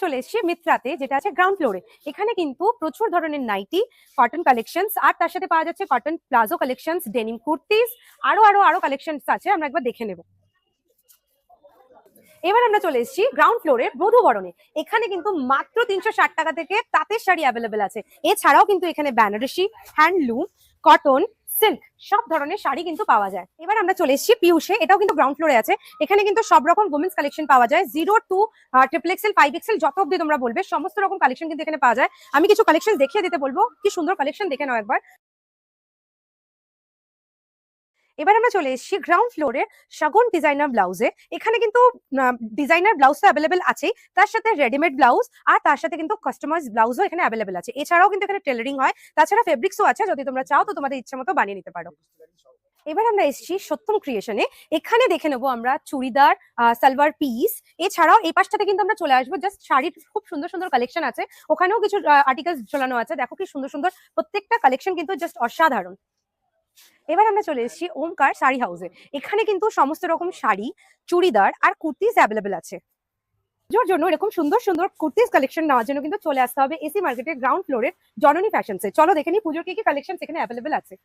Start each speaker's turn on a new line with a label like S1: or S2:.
S1: চলে এসেছি মিত্রাতে, যেটা আছে গ্রাউন্ড ফ্লোরে। এখানে কিন্তু প্রচুর ধরনের নাইটি, কটন কালেকশনস, আর তার সাথে পাওয়া যাচ্ছে cotton palazzo collections, denim kurtis, আরো কালেকশনস আছে। আমরা একবার দেখে নেব। এবার আমরা চলে এসেছি গ্রাউন্ড ফ্লোরে বধূবরণে। এখানে কিন্তু মাত্র 360 টাকা থেকে তাঁতের শাড়ি অ্যাভেলেবেল আছে। এছাড়াও কিন্তু এখানে বেনারসি, হ্যান্ডলুম, কটন, সিল্ক সব ধরনের শাড়ি কিন্তু পাওয়া যায়। এবার আমরা চলে এসেছি পিউষে, এটাও কিন্তু গ্রাউন্ড ফ্লোরে আছে। এখানে কিন্তু সব রকম উমেন্স কালেকশন পাওয়া যায়, 0 to XXL 5XL যত অব্দি তোমরা বলবে সমস্ত রকম কালেকশন কিন্তু এখানে পাওয়া যায়। আমি কিছু কালেকশন দেখিয়ে দিতে বলবো, কি সুন্দর কালেকশন দেখে নাও একবার। এবার আমরা চলে এসেছি গ্রাউন্ড ফ্লোরে শাগুন ডিজাইনার ব্লাউজে। এখানে কিন্তু ডিজাইনার ব্লাউজ তো অ্যাভেলেবেল আছেই, তার সাথে রেডিমেড ব্লাউজ আর তার সাথে কিন্তু কাস্টমাইজ ব্লাউজও এখানে অ্যাভেলেবেল আছে। এছাড়াও কিন্তু এখানে টেলারিং হয়, তাছাড়া ফেব্রিক্সও আছে, যদি তোমরা চাও তো তোমাদের ইচ্ছে মতো বানিয়ে নিতে পারো। এবার আমরা এসেছি সত্যম ক্রিয়েশনে। এখানে দেখে নেবো আমরা চুড়িদার, সালোয়ার পিস। এছাড়াও এই পাশটাতে কিন্তু আমরা চলে আসবো, জাস্ট শাড়ির খুব সুন্দর সুন্দর কালেকশন আছে। ওখানেও কিছু আর্টিকেলস ঝোলানো আছে, দেখো কি সুন্দর সুন্দর প্রত্যেকটা কালেকশন কিন্তু জাস্ট অসাধারণ। এবার আমরা চলে এসেছি ওমকার শাড়ি হাউসে। এখানে কিন্তু সমস্ত রকম শাড়ি, চুড়িদার আর কুর্তিজ অ্যাভেলেবেল আছে। পুজোর জন্য এরকম সুন্দর সুন্দর কুর্তিজ কালেকশন নেওয়ার জন্য কিন্তু চলে আসতে হবে এসি মার্কেটের গ্রাউন্ড ফ্লোরের জননী ফ্যাশনসে। চলো দেখে নিই পুজোর কি কি কালেকশন এখানে অ্যাভেলেবেল আছে।